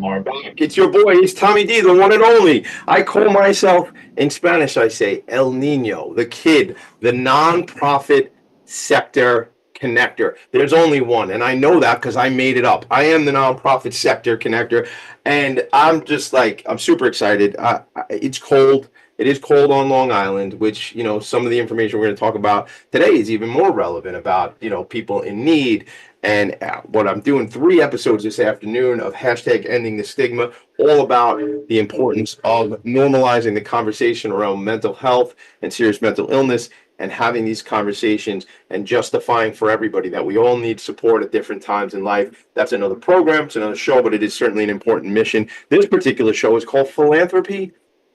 Are back. It's your boy, it's Tommy D, the one and only. I call myself, in Spanish, I say El Nino, the kid, the nonprofit sector connector. There's only one, and I know that because I made it up. I am the nonprofit sector connector, and I'm super excited. It's cold. It is cold on Long Island, which, some of the information we're going to talk about today is even more relevant about, people in need. And what I'm doing 3 episodes this afternoon of hashtag ending the stigma, all about the importance of normalizing the conversation around mental health and serious mental illness and having these conversations and justifying for everybody that we all need support at different times in life. That's another program, it's another show, but it is certainly an important mission. This particular show is called Philanthropy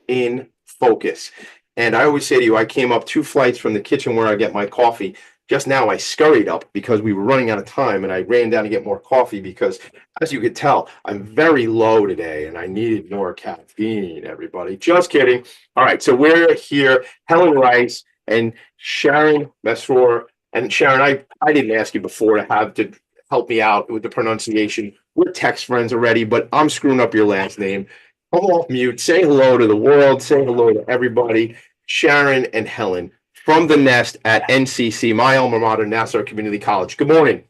in Focus. And I always say to you, I came up 2 flights from the kitchen where I get my coffee. Just now I scurried up because we were running out of time, and I ran down to get more coffee because, as you could tell, I'm very low today and I needed more caffeine, everybody. Just kidding. All right, so we're here, Helen Rice and Sharon Mesrour. And Sharon, I didn't ask you before to help me out with the pronunciation. We're text friends already, but I'm screwing up your last name. Come off mute, say hello to the world, say hello to everybody. Sharon and Helen from the Nest at NCC, my alma mater, Nassau Community College. Good morning.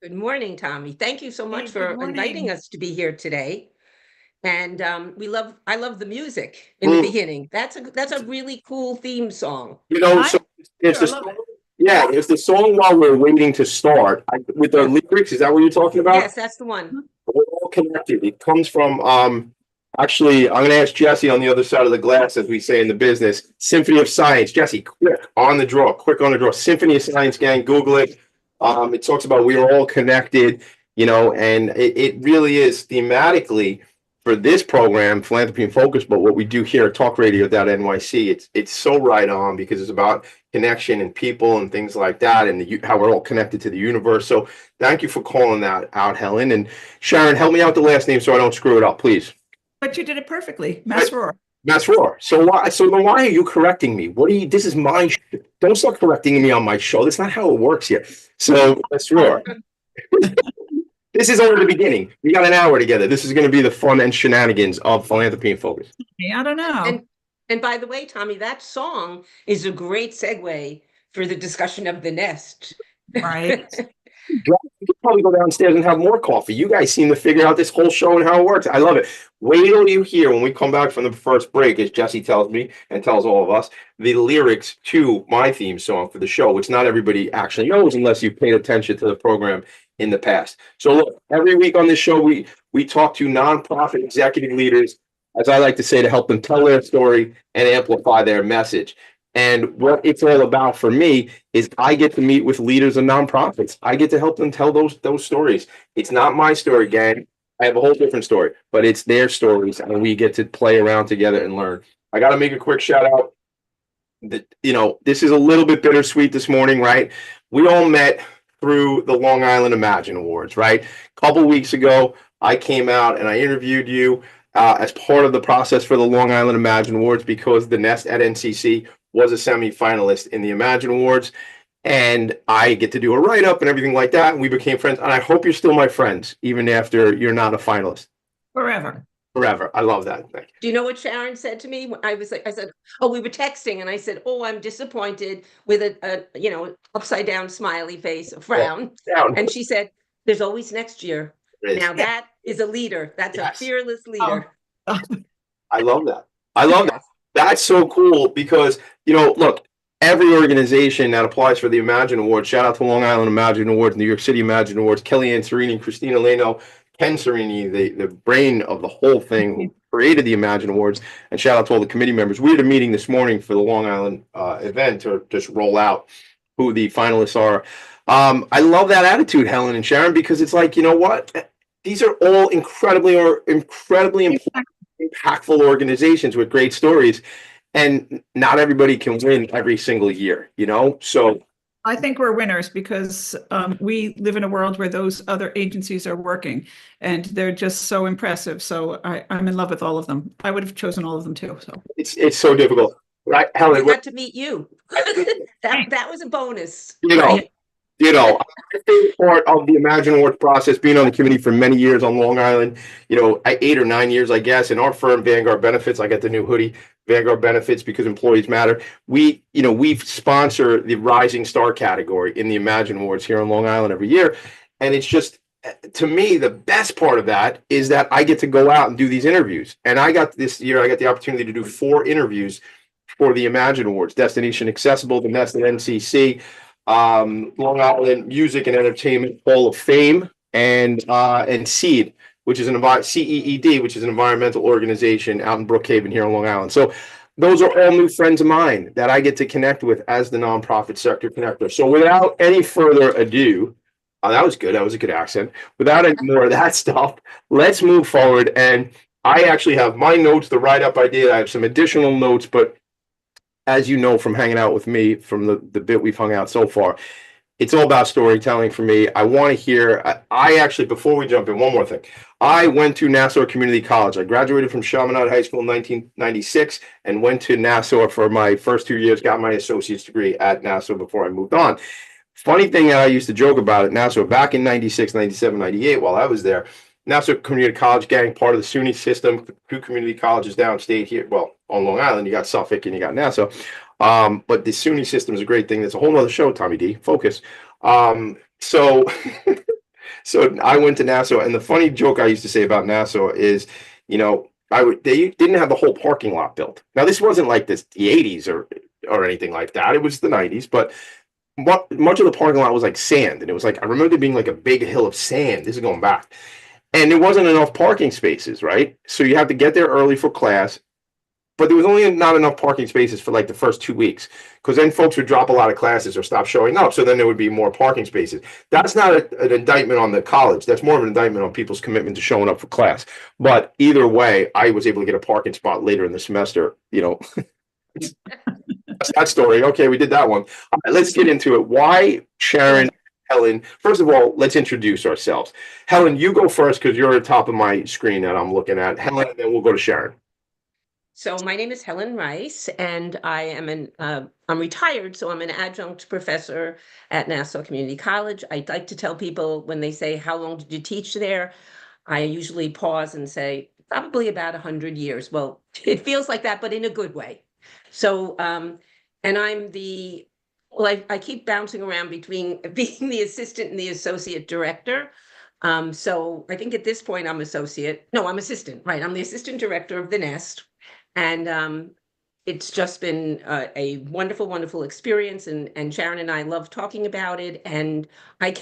Good morning, Tommy. Thank you so much for inviting us to be here today. And I love the music in the beginning. That's a really cool theme song. So it's the song while we're waiting to start with the lyrics. Is that what you're talking about? Yes, that's the one. We're all connected. It comes from actually, I'm going to ask Jesse on the other side of the glass, as we say in the business. Symphony of Science. Jesse, quick on the draw. Symphony of Science, gang. Google it. It talks about we are all connected, and it really is thematically for this program, Philanthropy in Focus, but what we do here at talkradio.nyc, it's so right on because it's about connection and people and things like that, and how we're all connected to the universe. So thank you for calling that out, Helen. And Sharon, help me out the last name so I don't screw it up, please. But you did it perfectly. Mesrour. Mesrour. So then why are you correcting me? This is my don't start correcting me on my show. That's not how it works here. So Mesrour. This is only the beginning. We got an hour together. This is going to be the fun and shenanigans of Philanthropy in Focus. I don't know. And by the way, Tommy, that song is a great segue for the discussion of the Nest. Right. You could probably go downstairs and have more coffee. You guys seem to figure out this whole show and how it works. I love it. Wait till you hear when we come back from the first break, as Jesse tells me and tells all of us, the lyrics to my theme song for the show, which not everybody actually knows unless you've paid attention to the program in the past. So look, every week on this show, we talk to nonprofit executive leaders, as I like to say, to help them tell their story and amplify their message. And what it's all about for me is I get to meet with leaders of nonprofits. I get to help them tell those stories. It's not my story, gang. I have a whole different story, but it's their stories, and we get to play around together and learn. I got to make a quick shout out. This is a little bit bittersweet this morning, right? We all met through the Long Island Imagine Awards, right? A couple weeks ago, I came out and I interviewed you as part of the process for the Long Island Imagine Awards because the Nest at NCC was a semi-finalist in the Imagine Awards, and I get to do a write-up and everything like that, and we became friends, and I hope you're still my friends, even after you're not a finalist. Forever. I love that. Thank you. Do you know what Sharon said to me? I said, we were texting, and I said, I'm disappointed, with a upside down smiley face, a frown. Down. And she said, there's always next year. Now that is a leader. That's a fearless leader. I love that. That's so cool because, look, every organization that applies for the Imagine Awards, shout out to Long Island Imagine Awards, New York City Imagine Awards, Kellyanne Serini, Christina Leno, Ken Serini, the brain of the whole thing, who created the Imagine Awards, and shout out to all the committee members. We had a meeting this morning for the Long Island event to just roll out who the finalists are. I love that attitude, Helen and Sharon, because it's like, you know what? These are all incredibly impactful organizations with great stories, and not everybody can win every single year, so I think we're winners because we live in a world where those other agencies are working, and they're just so impressive. So I'm in love with all of them. I would have chosen all of them too. So it's so difficult, right? Helen, we got to meet you. that was a bonus. Right? My favorite part of the Imagine Awards process, being on the committee for many years on Long Island, 8 or 9 years, I guess. In our firm, Vanguard Benefits, I got the new hoodie, Vanguard Benefits, because employees matter. We sponsor the Rising Star category in the Imagine Awards here on Long Island every year. And it's just, to me, the best part of that is that I get to go out and do these interviews. And this year, I got the opportunity to do 4 interviews for the Imagine Awards: Destination Accessible, the Nest at NCC, Long Island Music and Entertainment Hall of Fame, and CEED, which is CEED, which is an environmental organization out in Brookhaven here on Long Island. So those are all new friends of mine that I get to connect with as the nonprofit sector connector. So without any further ado, that was good. That was a good accent. Without any more of that stuff, let's move forward. And I actually have my notes, the write-up I did. I have some additional notes, but as you know from hanging out with me, from the bit we've hung out so far, it's all about storytelling for me. I want to hear, I actually, before we jump in, one more thing. I went to Nassau Community College. I graduated from Chaminade High School in 1996 and went to Nassau for my first 2 years, got my associate's degree at Nassau before I moved on. Funny thing that I used to joke about at Nassau back in 96, 97, 98, while I was there, Nassau Community College gang, part of the SUNY system, 2 community colleges downstate here. Well, on Long Island, you got Suffolk and you got Nassau. But the SUNY system is a great thing. That's a whole nother show, Tommy D. Focus. So I went to Nassau, and the funny joke I used to say about Nassau is, they didn't have the whole parking lot built. Now, this wasn't like the 80s or anything like that. It was the 90s, but much of the parking lot was like sand, and it was like, I remember there being like a big hill of sand. This is going back. And there wasn't enough parking spaces, right? So you had to get there early for class, but there was only not enough parking spaces for like the first 2 weeks, because then folks would drop a lot of classes or stop showing up. So then there would be more parking spaces. That's not an indictment on the college. That's more of an indictment on people's commitment to showing up for class. But either way, I was able to get a parking spot later in the semester, That's that story. Okay, we did that one. All right, let's get into it. Why Sharon, Helen? First of all, let's introduce ourselves. Helen, you go first because you're at the top of my screen that I'm looking at. Helen, and then we'll go to Sharon. So my name is Helen Rice, and I am I'm retired, so I'm an adjunct professor at Nassau Community College. I'd like to tell people when they say, how long did you teach there? I usually pause and say, probably about 100 years. Well, it feels like that, but in a good way. So, and I keep bouncing around between being the assistant and the associate director. So I think at this point I'm assistant, right? I'm the assistant director of the Nest. And it's just been a wonderful, wonderful experience. And Sharon and I love talking about it. And I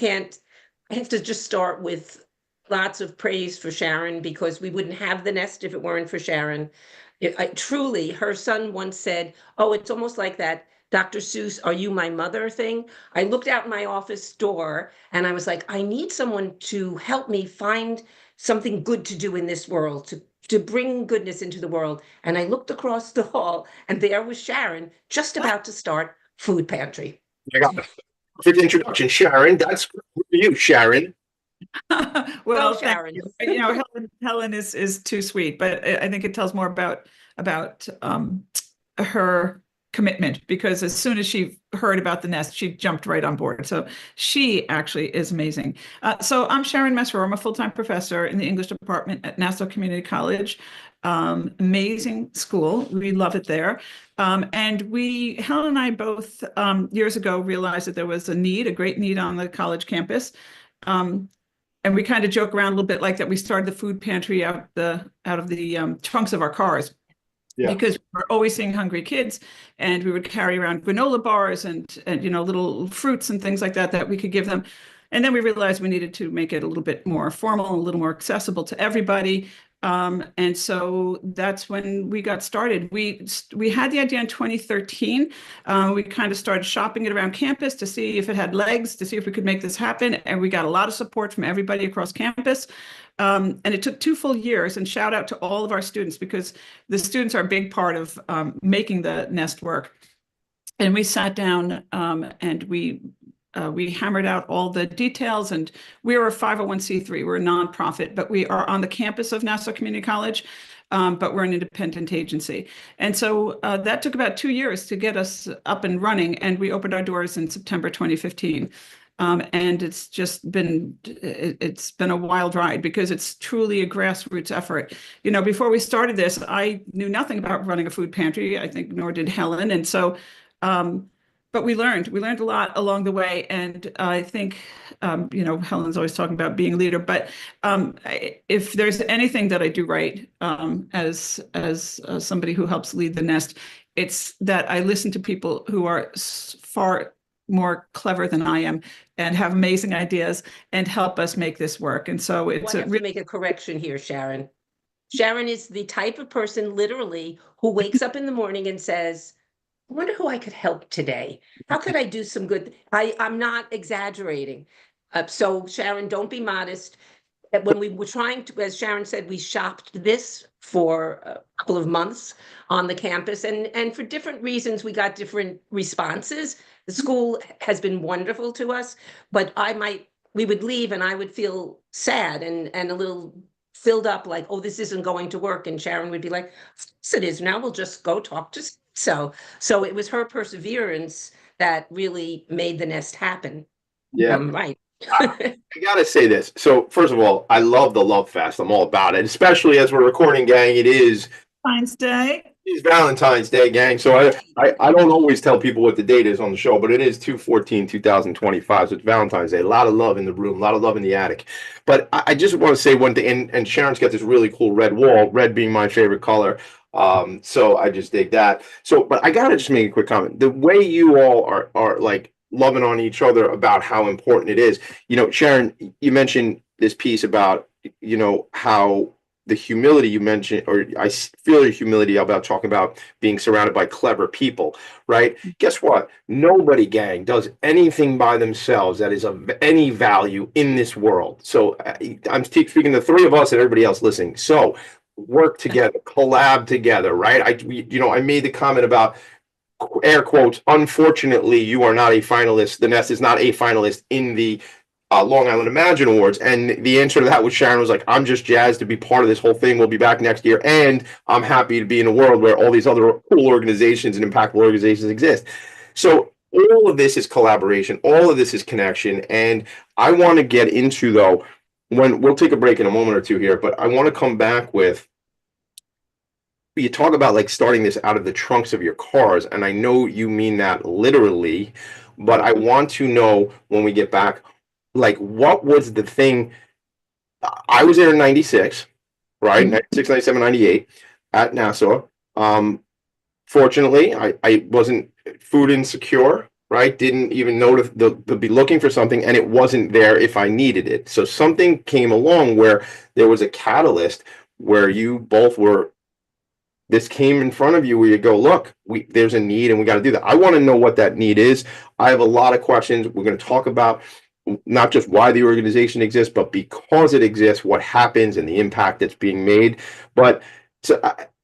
have to just start with lots of praise for Sharon, because we wouldn't have the Nest if it weren't for Sharon. Truly, her son once said, oh, it's almost like that Dr. Seuss, Are You My Mother thing. I looked out my office door and I was like, I need someone to help me find something good to do in this world, to bring goodness into the world. And I looked across the hall and there was Sharon just about to start Food Pantry. I got the perfect introduction, Sharon. That's for you, Sharon. Well, Sharon. Helen is too sweet, but I think it tells more about her commitment, because as soon as she heard about the Nest, she jumped right on board. So she actually is amazing. So I'm Sharon Messer. I'm a full-time professor in the English department at Nassau Community College. Amazing school. We love it there. And Helen and I both years ago realized that there was a great need on the college campus. And we kind of joke around a little bit like that. We started the food pantry out of the trunks of our cars. Yeah. Because we were always seeing hungry kids, and we would carry around granola bars and little fruits and things like that we could give them. And then we realized we needed to make it a little bit more formal, a little more accessible to everybody. And so that's when we got started. We had the idea in 2013. We kind of started shopping it around campus to see if it had legs, to see if we could make this happen. And we got a lot of support from everybody across campus. And it took 2 full years, and shout out to all of our students, because the students are a big part of making the Nest work. And we sat down and we hammered out all the details, and we're a 501c3. We're a nonprofit, but we are on the campus of Nassau Community College, but we're an independent agency. And so that took about 2 years to get us up and running, and we opened our doors in September 2015. And it's just been, it's been a wild ride because it's truly a grassroots effort. You know, before we started this, I knew nothing about running a food pantry. I think nor did Helen. And so, but we learned a lot along the way. And I think, you know, Helen's always talking about being a leader, but if there's anything that I do right, as somebody who helps lead the nest, it's that I listen to people who are far more clever than I am and have amazing ideas and help us make this work. And so it's I have to make a correction here, Sharon. Sharon is the type of person literally who wakes up in the morning and says, I wonder who I could help today. How could I do some good? I'm not exaggerating. So Sharon, don't be modest. When we were trying to, as Sharon said, we shopped this for a couple of months on the campus, and for different reasons, we got different responses. The school has been wonderful to us, but we would leave and I would feel sad and a little filled up like, oh, this isn't going to work. And Sharon would be like, yes, it is. Now we'll just go talk to so it was her perseverance that really made the nest happen. Yeah. Right. I gotta say this. So first of all, I love the Love Fest. I'm all about it, especially as we're recording, gang. It is Valentine's Day. It's Valentine's Day, gang. So I don't always tell people what the date is on the show, but it is 2/14/2025. So it's Valentine's Day. A lot of love in the room, a lot of love in the attic. But I just want to say one thing, and Sharon's got this really cool red wall, red being my favorite color. So I just dig that. So, but I gotta just make a quick comment. The way you all are like loving on each other about how important it is. You know, Sharon, you mentioned this piece about, you know, how the humility you mentioned, or I feel your humility about talking about being surrounded by clever people, right? Guess what? Nobody, gang, does anything by themselves that is of any value in this world. So I'm speaking the three of us and everybody else listening. So work together, collab together, right? I made the comment about, air quotes, unfortunately, you are not a finalist. The Nest is not a finalist in the Long Island Imagine Awards. And the answer to that was Sharon was like, I'm just jazzed to be part of this whole thing. We'll be back next year. And I'm happy to be in a world where all these other cool organizations and impactful organizations exist. So all of this is collaboration. All of this is connection. And I want to get into, though, when we'll take a break in a moment or two here, but I want to come back with, you talk about like starting this out of the trunks of your cars, and I know you mean that literally, but I want to know when we get back, like, what was the thing? I was there in 96, right? 96, 97, 98 at Nassau. Fortunately, I wasn't food insecure, right? Didn't even know to be looking for something, and it wasn't there if I needed it. So something came along where there was a catalyst where you both were, this came in front of you where you go, look, there's a need and we got to do that. I want to know what that need is. I have a lot of questions. We're going to talk about not just why the organization exists, but because it exists, what happens and the impact that's being made. But so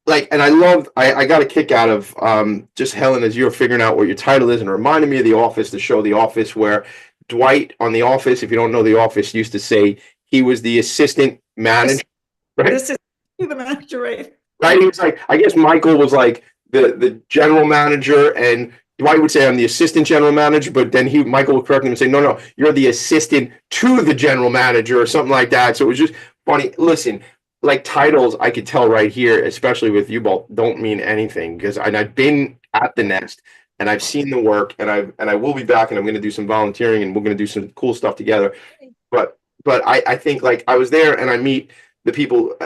and I got a kick out of just Helen, as you're figuring out what your title is, and reminding me of The Office, the show The Office, where Dwight on The Office, if you don't know The Office, used to say he was the assistant manager. Right? This is the manager, right? Right, he was like, I guess Michael was like the general manager, and Dwight would say I'm the assistant general manager, but then Michael would correct him and say, no, you're the assistant to the general manager or something like that. So it was just funny. Listen, like titles, I could tell right here, especially with you both, don't mean anything, because I've been at the Nest and I've seen the work, and I will be back, and I'm going to do some volunteering, and we're going to do some cool stuff together. But I think, like, I was there and I meet the people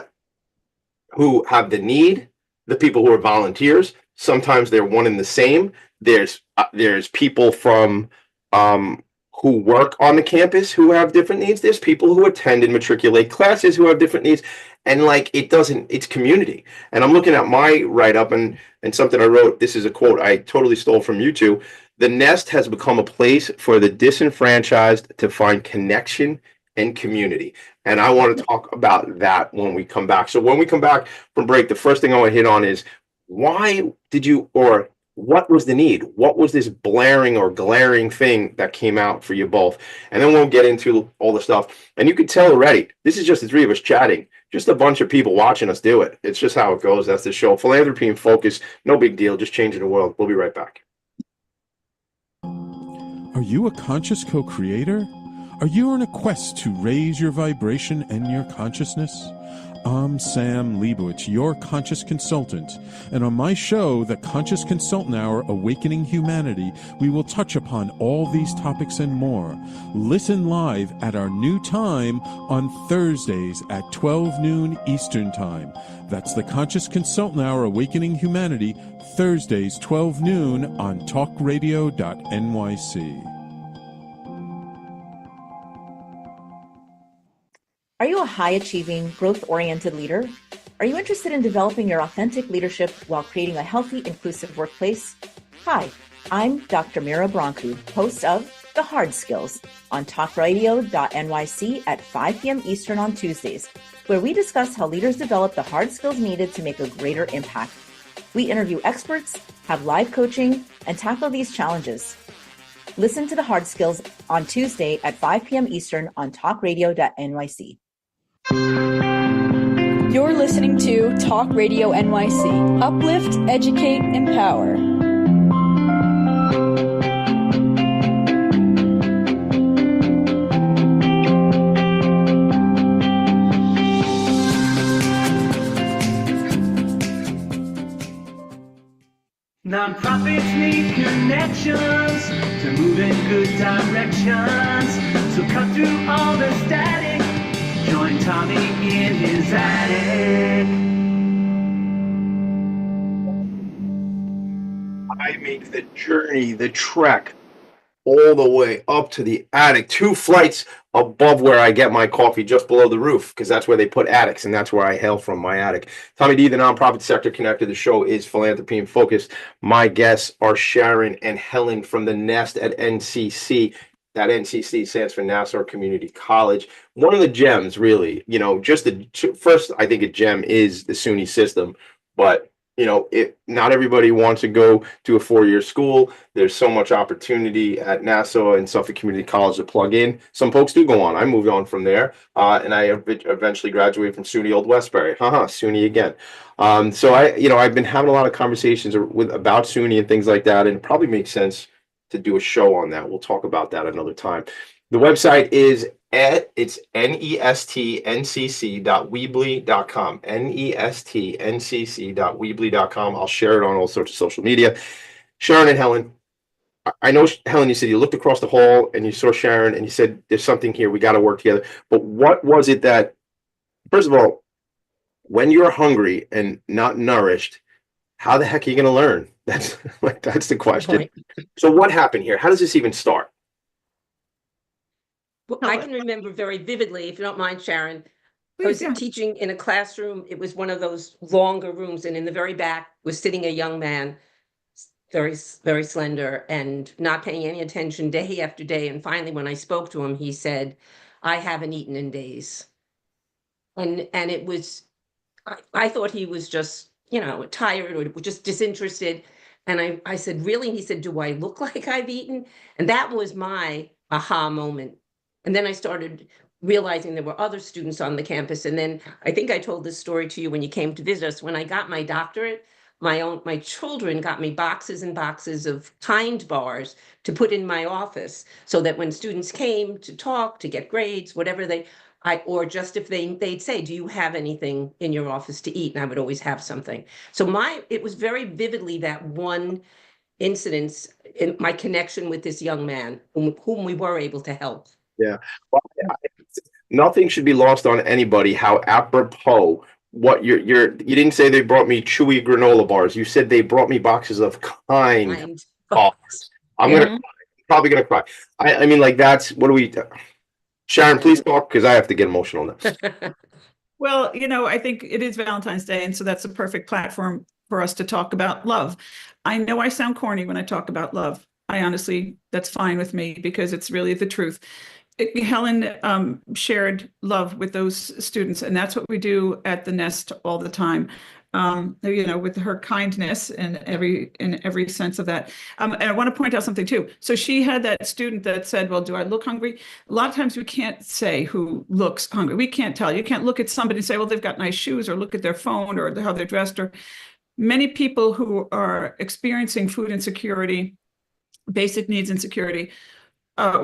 who have the need, the people who are volunteers. Sometimes they're one and the same. There's people from who work on the campus who have different needs. There's people who attend and matriculate classes who have different needs. And like, it's community. And I'm looking at my write-up and something I wrote. This is a quote I totally stole from you two. The Nest has become a place for the disenfranchised to find connection and community. And I want to talk about that when we come back. So when we come back from break, the first thing I want to hit on is, why did you, or what was the need? What was this blaring or glaring thing that came out for you both? And then we'll get into all the stuff. And you can tell already, this is just the three of us chatting, just a bunch of people watching us do it. It's just how it goes. That's the show. Philanthropy and Focus, no big deal, just changing the world. We'll be right back. Are you a conscious co-creator? Are you on a quest to raise your vibration and your consciousness? I'm Sam Leibowitz, your conscious consultant, and on my show, The Conscious Consultant Hour, Awakening Humanity, we will touch upon all these topics and more. Listen live at our new time on Thursdays at 12 noon Eastern Time. That's The Conscious Consultant Hour, Awakening Humanity, Thursdays 12 noon on talkradio.nyc. Are you a high-achieving, growth-oriented leader? Are you interested in developing your authentic leadership while creating a healthy, inclusive workplace? Hi, I'm Dr. Mira Brancu, host of The Hard Skills on talkradio.nyc at 5 p.m. Eastern on Tuesdays, where we discuss how leaders develop the hard skills needed to make a greater impact. We interview experts, have live coaching, and tackle these challenges. Listen to The Hard Skills on Tuesday at 5 p.m. Eastern on talkradio.nyc. You're listening to Talk Radio NYC. Uplift, educate, empower. Nonprofits need connections to move in good directions. So cut through all the static. Join Tommy in his attic. I make the journey, the trek, all the way up to the attic, 2 flights above where I get my coffee, just below the roof, because that's where they put attics, and that's where I hail from, my attic. Tommy D, the nonprofit sector connector. The show is Philanthropy and Focus. My guests are Sharon and Helen from the Nest at NCC. That NCC stands for Nassau Community College. One of the gems, really, just first, I think a gem is the SUNY system, but not everybody wants to go to a 4-year school. There's so much opportunity at Nassau and Suffolk Community College to plug in. Some folks do go on. I moved on from there, and I eventually graduated from SUNY Old Westbury. SUNY again. So I've been having a lot of conversations about SUNY and things like that, and it probably makes sense to do a show on that. We'll talk about that another time. The website is it's nestncc.weebly.com. nestncc.weebly.com. I'll share it on all sorts of social media. Sharon and Helen, I know, Helen, you said you looked across the hall and you saw Sharon and you said, there's something here, we got to work together. But what was it that, first of all, when you're hungry and not nourished, how the heck are you going to learn? That's the question. Right. So what happened here? How does this even start? Well, I can remember very vividly, if you don't mind, Sharon, I was teaching in a classroom. It was one of those longer rooms, and in the very back was sitting a young man, very, very slender, and not paying any attention day after day. And finally, when I spoke to him, he said, "I haven't eaten in days." And it was, I thought he was just, tired or just disinterested. And I said, "Really?" And he said, "Do I look like I've eaten?" And that was my aha moment. And then I started realizing there were other students on the campus. And then I think I told this story to you when you came to visit us. When I got my doctorate, my children got me boxes and boxes of Kind bars to put in my office, so that when students came to talk, to get grades, whatever or just if they'd say, "Do you have anything in your office to eat?" And I would always have something. So it was very vividly that one incident in my connection with this young man whom we were able to help. Yeah. Well, nothing should be lost on anybody how apropos what you didn't say they brought me chewy granola bars. You said they brought me boxes of Kind bars. I'm probably gonna cry. I mean, like, that's what do we Sharon, please talk, because I have to get emotional now. Well, I think it is Valentine's Day, and so that's a perfect platform for us to talk about love. I know I sound corny when I talk about love. I honestly, that's fine with me, because it's really the truth. Helen shared love with those students, and that's what we do at the Nest all the time. With her kindness in every sense of that. And I want to point out something too. So she had that student that said, "Well, do I look hungry?" A lot of times we can't say who looks hungry. We can't tell. You can't look at somebody and say, "Well, they've got nice shoes," or look at their phone, or how they're dressed. Or many people who are experiencing food insecurity, basic needs insecurity,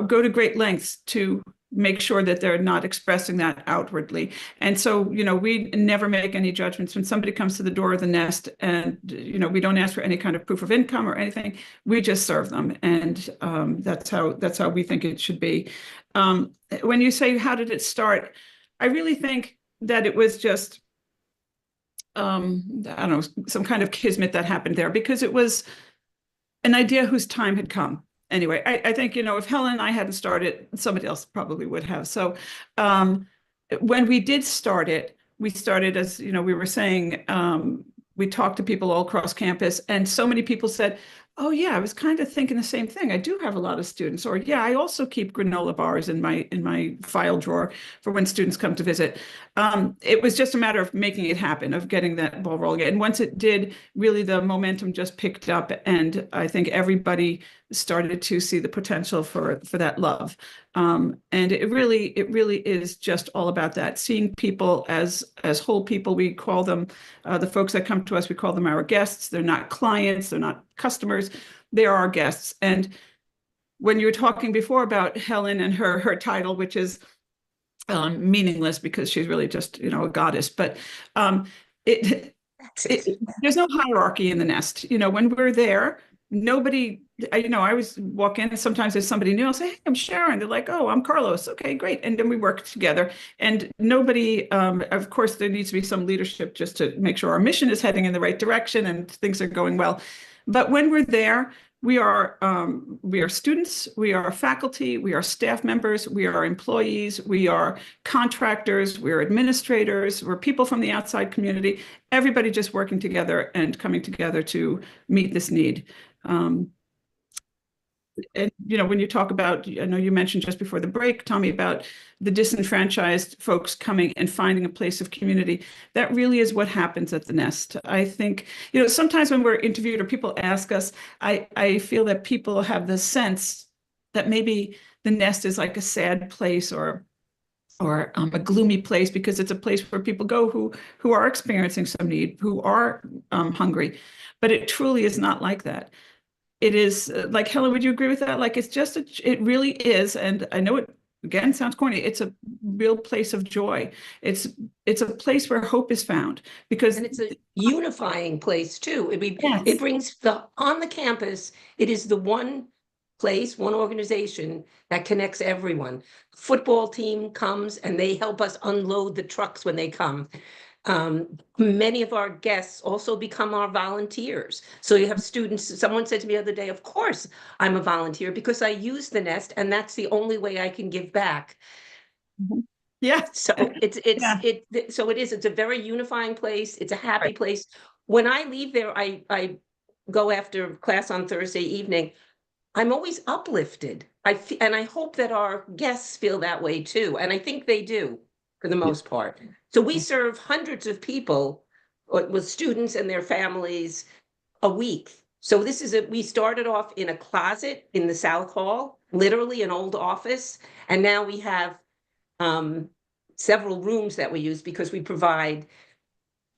go to great lengths to make sure that they're not expressing that outwardly. And so, we never make any judgments when somebody comes to the door of the nest, and, we don't ask for any kind of proof of income or anything. We just serve them. And that's how we think it should be. When you say, how did it start? I really think that it was just, I don't know, some kind of kismet that happened there, because it was an idea whose time had come. Anyway, I think, if Helen and I hadn't started, somebody else probably would have. So when we did start it, we started, as we were saying, we talked to people all across campus, and so many people said, oh yeah, I was kind of thinking the same thing. I do have a lot of students. Or yeah, I also keep granola bars in my file drawer for when students come to visit. It was just a matter of making it happen, of getting that ball rolling. And once it did, really the momentum just picked up, and I think everybody started to see the potential for that love. And it really is just all about that, seeing people as whole people. We call them, the folks that come to us, we call them our guests. They're not clients, they're not customers, they are our guests. And when you were talking before about Helen and her title, which is meaningless because she's really just, a goddess, but there's no hierarchy in the nest. When we're there, nobody, I always walk in and sometimes there's somebody new. I'll say, hey, I'm Sharon. They're like, oh, I'm Carlos. Okay, great. And then we work together. And nobody, of course, there needs to be some leadership just to make sure our mission is heading in the right direction and things are going well. But when we're there, we are students, we are faculty, we are staff members, we are employees, we are contractors, we're administrators, we're people from the outside community, everybody just working together and coming together to meet this need. And, when you talk about, I know you mentioned just before the break, Tommy, about the disenfranchised folks coming and finding a place of community. That really is what happens at the nest. I think, sometimes when we're interviewed or people ask us, I feel that people have the sense that maybe the nest is like a sad place or a gloomy place, because it's a place where people go who are experiencing some need, who are hungry. But it truly is not like that. It is like, Helen, would you agree with that? Like, it's just, it really is. And I know it, again, sounds corny. It's a real place of joy. It's a place where hope is found, because. And it's a unifying place too. Yes. It brings on the campus, it is the one place, one organization that connects everyone. Football team comes and they help us unload the trucks when they come. Many of our guests also become our volunteers. So you have students, someone said to me the other day, of course I'm a volunteer because I use the nest and that's the only way I can give back. Yeah. So it's a very unifying place. It's a happy place. When I leave there, I go after class on Thursday evening. I'm always uplifted. And I hope that our guests feel that way too. And I think they do, for the most part. So we serve hundreds of people with students and their families a week. So we started off in a closet in the South Hall, literally an old office. And now we have several rooms that we use because we provide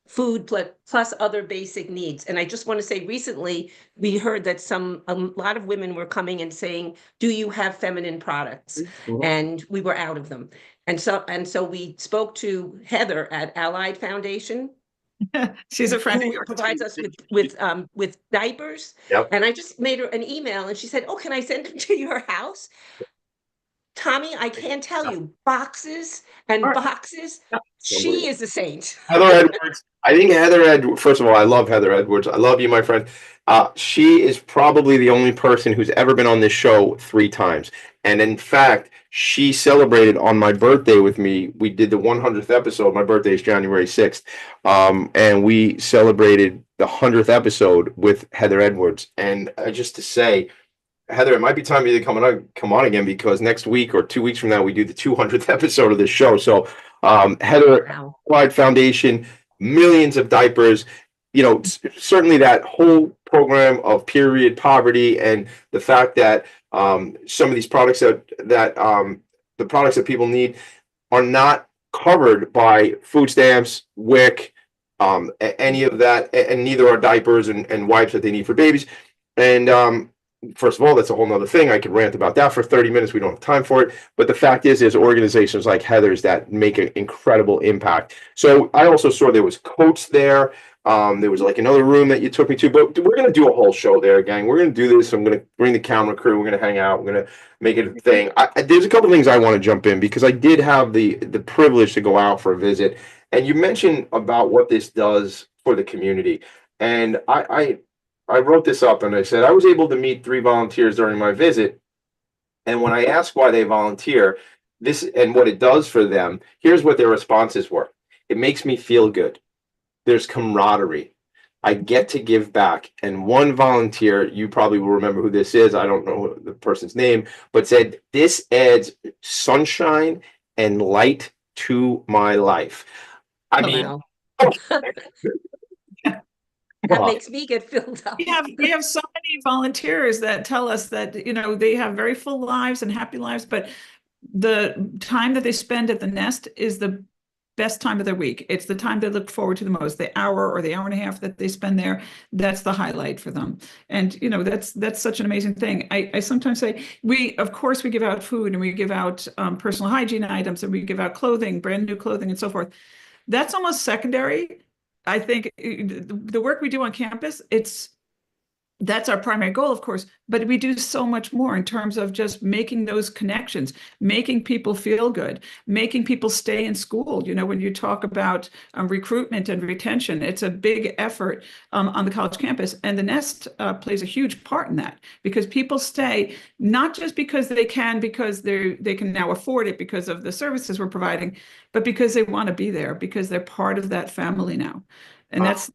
food plus other basic needs. And I just want to say, recently we heard that a lot of women were coming and saying, do you have feminine products? Mm-hmm. And we were out of them. And so we spoke to Heather at Allied Foundation. She's a friend who provides us with diapers. Yep. And I just made her an email and she said, oh, can I send them to your house? Tommy, I can't tell you, boxes and boxes. She is a saint. Heather Edwards. I think Heather Edwards, first of all, I love Heather Edwards. I love you, my friend. She is probably the only person who's ever been on this show 3 times. And in fact, she celebrated on my birthday with me. We did the 100th episode. My birthday is January 6th. And we celebrated the 100th episode with Heather Edwards. And just to say, Heather, it might be time for you to come on again, because next week or 2 weeks from now, we do the 200th episode of this show. So Heather, Allied Foundation, millions of diapers, certainly that whole program of period poverty, and the fact that some of these products the products that people need are not covered by food stamps, WIC, any of that, and neither are diapers and wipes that they need for babies. And first of all, that's a whole nother thing. I could rant about that for 30 minutes. We don't have time for it. But the fact is, there's organizations like Heather's that make an incredible impact. So I also saw there was coats there. There was like another room that you took me to, but we're going to do a whole show there, gang. We're going to do this. I'm going to bring the camera crew. We're going to hang out. We're going to make it a thing. There's a couple things I want to jump in because I did have the privilege to go out for a visit. And you mentioned about what this does for the community. And I wrote this up and I said, I was able to meet 3 volunteers during my visit. And when I asked why they volunteer, this and what it does for them, here's what their responses were. It makes me feel good. There's camaraderie. I get to give back. And one volunteer, you probably will remember who this is. I don't know the person's name, but said, this adds sunshine and light to my life. I mean, Wow. That makes me get filled up. We have so many volunteers that tell us that, they have very full lives and happy lives, but the time that they spend at the nest is the best time of their week. It's the time they look forward to the most, the hour or the hour and a half that they spend there. That's the highlight for them. And, that's such an amazing thing. I sometimes say, of course, we give out food and we give out personal hygiene items and we give out clothing, brand new clothing and so forth. That's almost secondary. I think the work we do on campus, that's our primary goal, of course, but we do so much more in terms of just making those connections, making people feel good, making people stay in school. When you talk about recruitment and retention, it's a big effort on the college campus. And the Nest plays a huge part in that because people stay, not just because they can now afford it because of the services we're providing, but because they want to be there, because they're part of that family now. And that's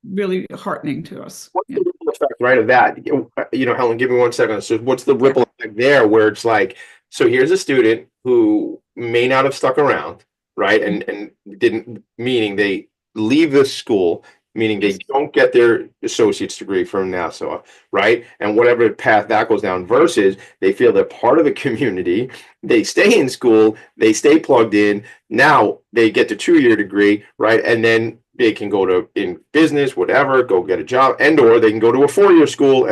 really heartening to us. What's the ripple effect, right, of that? Helen, give me 1 second. So what's the ripple effect there where it's like, so here's a student who may not have stuck around, right? And didn't, meaning they leave the school, meaning they don't get their associate's degree from NASA, right? And whatever path that goes down versus they feel they're part of the community, they stay in school, they stay plugged in, now they get the 2-year degree, right? And then they can go to in business, whatever, go get a job, or they can go to a 4-year school.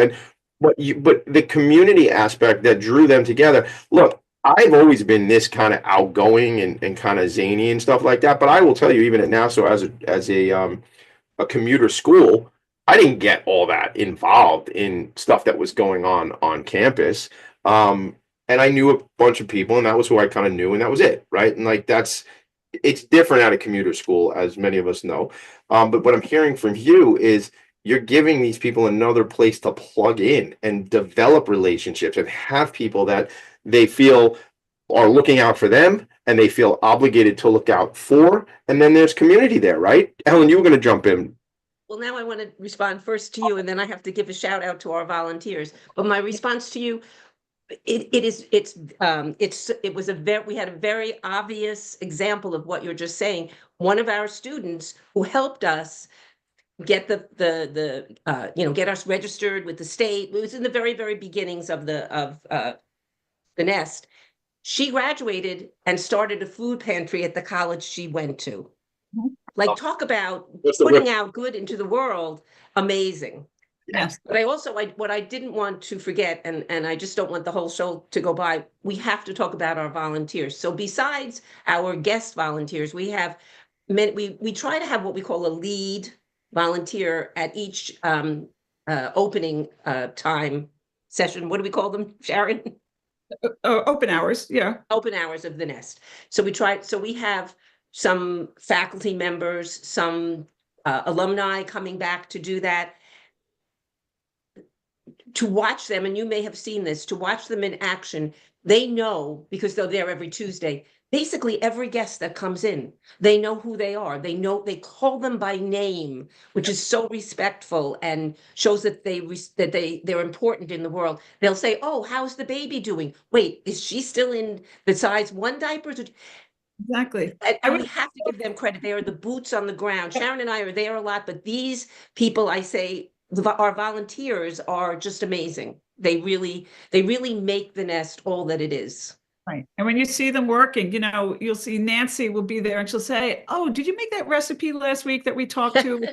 But the community aspect that drew them together. Look, I've always been this kind of outgoing and kind of zany and stuff like that. But I will tell you, even at Nassau, as a commuter school, I didn't get all that involved in stuff that was going on campus. And I knew a bunch of people, and that was who I kind of knew, and that was it, right? And like it's different at a commuter school, as many of us know. But what I'm hearing from you is you're giving these people another place to plug in and develop relationships and have people that they feel are looking out for them and they feel obligated to look out for. And then there's community there, right? Ellen, you were going to jump in. Well, now I want to respond first to you, and then I have to give a shout out to our volunteers. But my response to you, we had a very obvious example of what you're just saying. One of our students who helped us get get us registered with the state. It was in the very, very beginnings of the Nest. She graduated and started a food pantry at the college she went to. Like, talk about putting out good into the world. Amazing. Yes. But what I didn't want to forget, and I just don't want the whole show to go by, we have to talk about our volunteers. So besides our guest volunteers, we try to have what we call a lead volunteer at each opening time session. What do we call them, Sharon? Open hours, yeah. Open hours of the Nest. So we have some faculty members, some alumni coming back to do that. To watch them, and you may have seen this, to watch them in action, they know, because they're there every Tuesday, basically every guest that comes in, they know who they are. They call them by name, which is so respectful and shows that they're important in the world. They'll say, "Oh, how's the baby doing? Wait, is she still in the size 1 diapers?" Exactly. And we have to give them credit. They are the boots on the ground. Sharon and I are there a lot, but these people, I say, our volunteers are just amazing. They really make the Nest all that it is. Right. And when you see them working, you'll see Nancy will be there and she'll say, "Oh, did you make that recipe last week that we talked to?"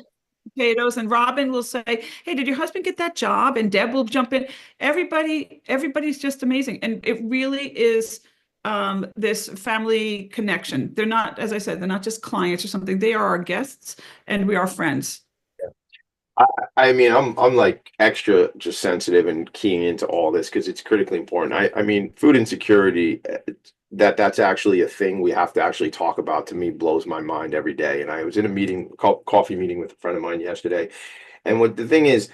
potatoes, and Robin will say, "Hey, did your husband get that job?" And Deb will jump in. Everybody's just amazing, and it really is this family connection. They're not, as I said, they're not just clients or something. They are our guests, and we are friends. I mean, I'm like extra just sensitive and keying into all this because it's critically important. I mean, food insecurity, that's actually a thing we have to actually talk about, to me blows my mind every day. And I was in a meeting, coffee meeting with a friend of mine yesterday. And what the thing is,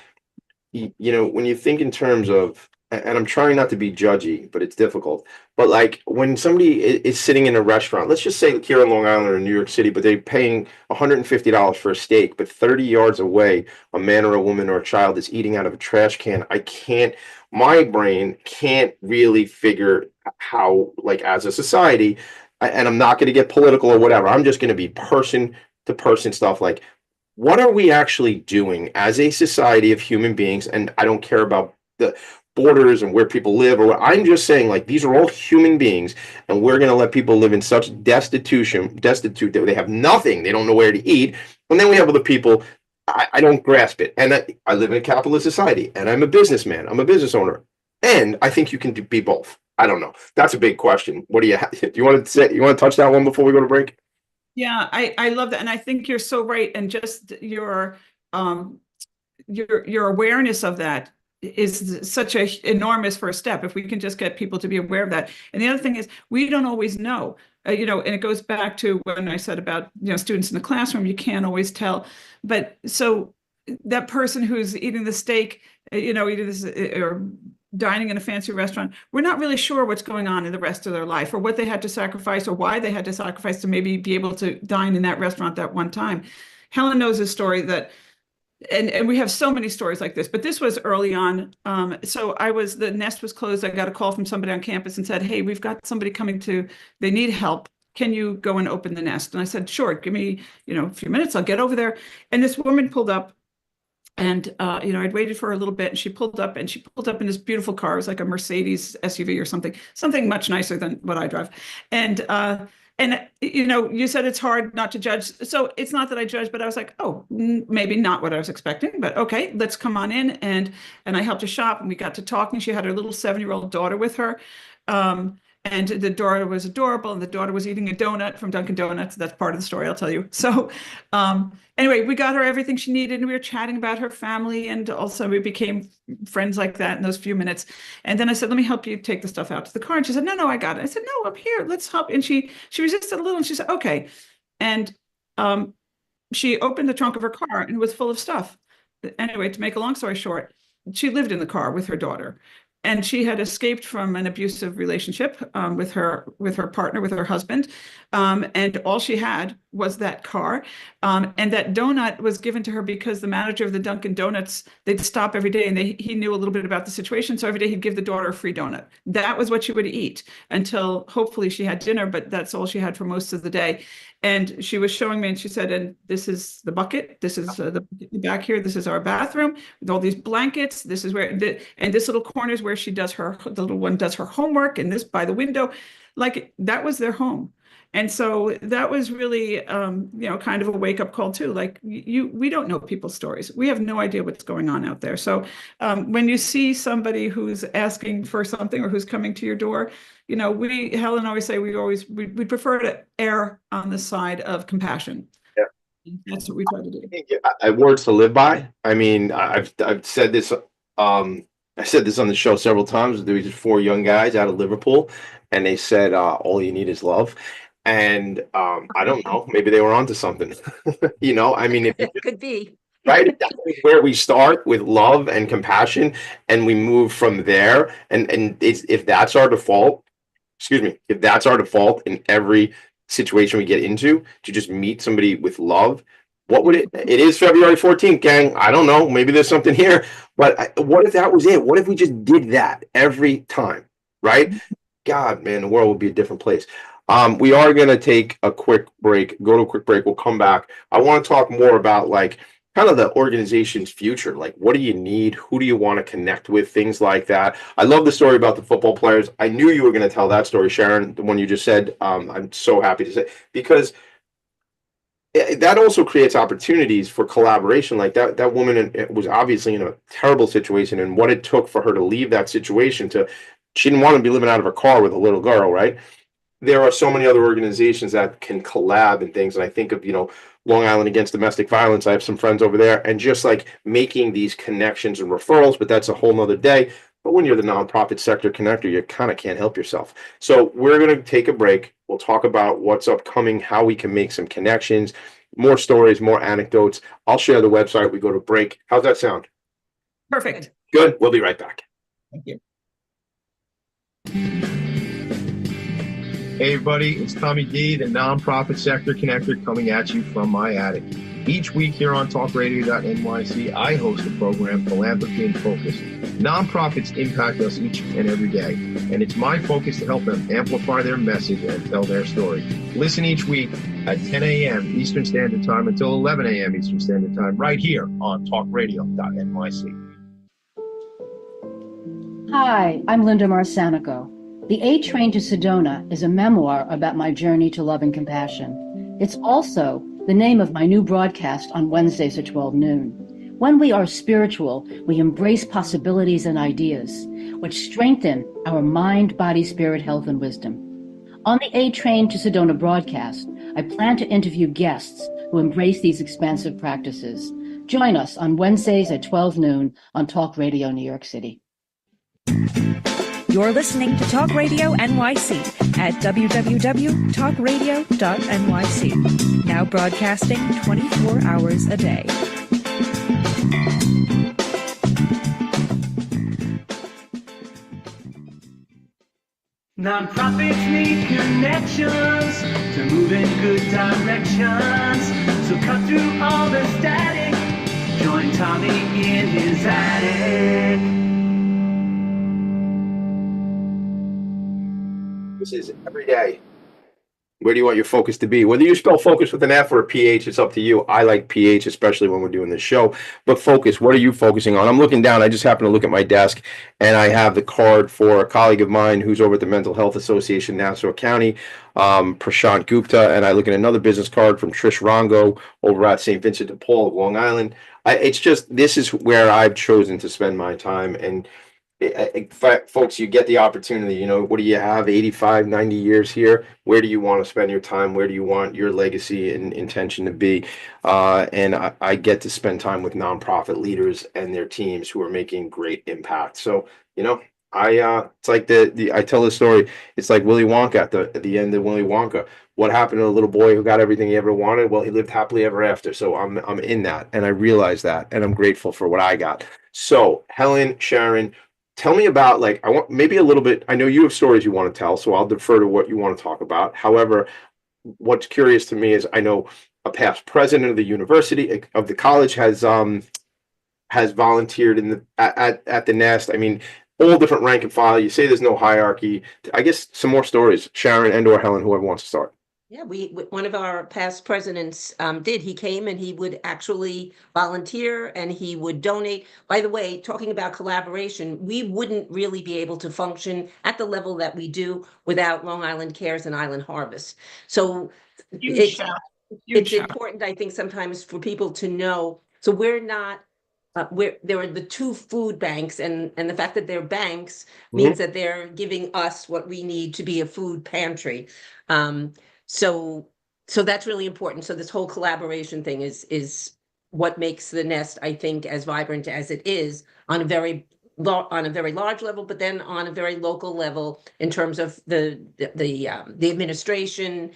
you know, when you think in terms of, and I'm trying not to be judgy, but it's difficult. But like when somebody is sitting in a restaurant, let's just say here in Long Island or in New York City, but they're paying $150 for a steak, but 30 yards away, a man or a woman or a child is eating out of a trash can. My brain can't really figure how, like as a society, and I'm not going to get political or whatever. I'm just going to be person to person stuff like, what are we actually doing as a society of human beings? And I don't care about the borders and where people live, or I'm just saying, like, these are all human beings, and we're going to let people live in such destitute that they have nothing, they don't know where to eat. And then we have other people. I don't grasp it. And I live in a capitalist society, and I'm a businessman, I'm a business owner, and I think you can be both. I don't know. That's a big question. What do you have? Do you want to say, you want to touch that one before we go to break? Yeah, I love that. And I think you're so right. And just your awareness of that is such a enormous first step. If we can just get people to be aware of that. And the other thing is, we don't always know, you know, and it goes back to when I said about, you know, students in the classroom, you can't always tell. But so that person who's eating the steak, you know, eating this or dining in a fancy restaurant, we're not really sure what's going on in the rest of their life, or what they had to sacrifice, or why they had to sacrifice to maybe be able to dine in that restaurant that one time. Helen knows a story that, and we have so many stories like this, but this was early on. So the nest was closed. I got a call from somebody on campus and said, "Hey, we've got somebody coming they need help. Can you go and open the nest?" And I said, "Sure, give me, you know, a few minutes. I'll get over there." And this woman pulled up. And, you know, I'd waited for her a little bit, and she pulled up in this beautiful car. It was like a Mercedes SUV or something much nicer than what I drive. And, you know, you said it's hard not to judge. So it's not that I judge, but I was like, oh, maybe not what I was expecting, but okay, let's come on in. And I helped her shop, and we got to talking. She had her little 7-year-old daughter with her. And the daughter was adorable, and the daughter was eating a donut from Dunkin' Donuts. That's part of the story, I'll tell you. So anyway, we got her everything she needed, and we were chatting about her family, and also we became friends like that in those few minutes. And then I said, "Let me help you take the stuff out to the car." And she said, "No, I got it." I said, "No, up here, let's help." And she resisted a little, and she said, "Okay." And she opened the trunk of her car, and it was full of stuff. Anyway, to make a long story short, she lived in the car with her daughter. And she had escaped from an abusive relationship with her partner, with her husband, and all she had was that car. And that donut was given to her because the manager of the Dunkin' Donuts, they'd stop every day, and he knew a little bit about the situation. So every day he'd give the daughter a free donut. That was what she would eat until hopefully she had dinner, but that's all she had for most of the day. And she was showing me, and she said, "And this is the bucket. This is the back here. This is our bathroom with all these blankets. This is where, and this little corner is where the little one does her homework, and this by the window." Like, that was their home. And so that was really, you know, kind of a wake-up call too. Like, we don't know people's stories. We have no idea what's going on out there. So when you see somebody who's asking for something, or who's coming to your door, you know, Helen always say we prefer to err on the side of compassion. Yeah. That's what we try to do. I words to live by. I mean, I've said this. I said this on the show several times. There was just 4 young guys out of Liverpool, and they said, "All you need is love." And I don't know, maybe they were onto something. You know, I mean, if It could be. right, if that's where we start, with love and compassion, and we move from there. And if that's our default, if that's our default in every situation we get into, to just meet somebody with love, what would it is February 14th, gang. I don't know, maybe there's something here, but what if that was it? What if we just did that every time, right? God, man, the world would be a different place. We are going to take a quick break, We'll come back. I want to talk more about, like, kind of the organization's future. Like, what do you need? Who do you want to connect with? Things like that. I love the story about the football players. I knew you were going to tell that story, Sharon, the one you just said. I'm so happy to say, because that also creates opportunities for collaboration. Like that woman was obviously in a terrible situation, and what it took for her to leave that situation she didn't want to be living out of her car with a little girl, right? There are so many other organizations that can collab and things. And I think of, Long Island Against Domestic Violence. I have some friends over there, and just like making these connections and referrals, but that's a whole nother day. But when you're the nonprofit sector connector, you kind of can't help yourself. So we're going to take a break. We'll talk about what's upcoming, how we can make some connections, more stories, more anecdotes. I'll share the website. We go to break. How's that sound? Perfect. Good. We'll be right back. Thank you. Hey everybody, it's Tommy D, the nonprofit sector connector, coming at you from my attic. Each week here on talkradio.nyc, I host the program Philanthropy and Phocus. Nonprofits impact us each and every day, and it's my focus to help them amplify their message and tell their story. Listen each week at 10 a.m. Eastern Standard Time until 11 a.m. Eastern Standard Time, right here on talkradio.nyc. Hi, I'm Linda Marsanico. The A Train to Sedona is a memoir about my journey to love and compassion. It's also the name of my new broadcast on Wednesdays at 12 noon. When we are spiritual, we embrace possibilities and ideas, which strengthen our mind, body, spirit, health, and wisdom. On the A Train to Sedona broadcast, I plan to interview guests who embrace these expansive practices. Join us on Wednesdays at 12 noon on Talk Radio New York City. You're listening to Talk Radio NYC at www.talkradio.nyc. Now broadcasting 24 hours a day. Nonprofits need connections to move in good directions. So cut through all the static. Join Tommy in his attic. This is every day. Where do you want your focus to be? Whether you spell focus with an F or a PH, it's up to you. I like PH, especially when we're doing this show. But focus, what are you focusing on? I'm looking down. I just happen to look at my desk, and I have the card for a colleague of mine who's over at the Mental Health Association, Nassau County, Prashant Gupta, and I look at another business card from Trish Rongo over at St. Vincent de Paul of Long Island. It's just, this is where I've chosen to spend my time. And folks, you get the opportunity, what do you have, 85, 90 years here? Where do you want to spend your time? Where do you want your legacy and intention to be? And I get to spend time with nonprofit leaders and their teams who are making great impact. So, it's like I tell the story. It's like Willy Wonka at the end of Willy Wonka. What happened to the little boy who got everything he ever wanted? Well, he lived happily ever after. So I'm in that, and I realize that, and I'm grateful for what I got. So Helen, Sharon, tell me about, I want maybe a little bit. I know you have stories you want to tell, so I'll defer to what you want to talk about. However, what's curious to me is I know a past president of the university, of the college, has volunteered at the Nest. I mean, all different rank and file. You say there's no hierarchy. I guess some more stories, Sharon and or Helen, whoever wants to start. Yeah, one of our past presidents he came and he would actually volunteer and he would donate. By the way, talking about collaboration, we wouldn't really be able to function at the level that we do without Long Island Cares and Island Harvest. So it's important, I think, sometimes for people to know. So we're not, there are the two food banks, and the fact that they're banks means that they're giving us what we need to be a food pantry. So that's really important. So this whole collaboration thing is what makes the Nest, I think, as vibrant as it is on a very large level, but then on a very local level in terms of the administration.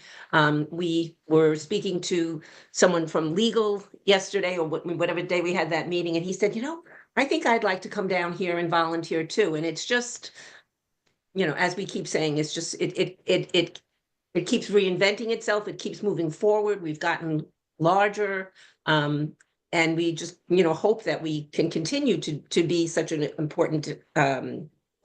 We were speaking to someone from legal yesterday, or whatever day we had that meeting, and he said, I think I'd like to come down here and volunteer too. And it's just, as we keep saying, it's just it keeps reinventing itself. It keeps moving forward. We've gotten larger, and we just, hope that we can continue to be such an important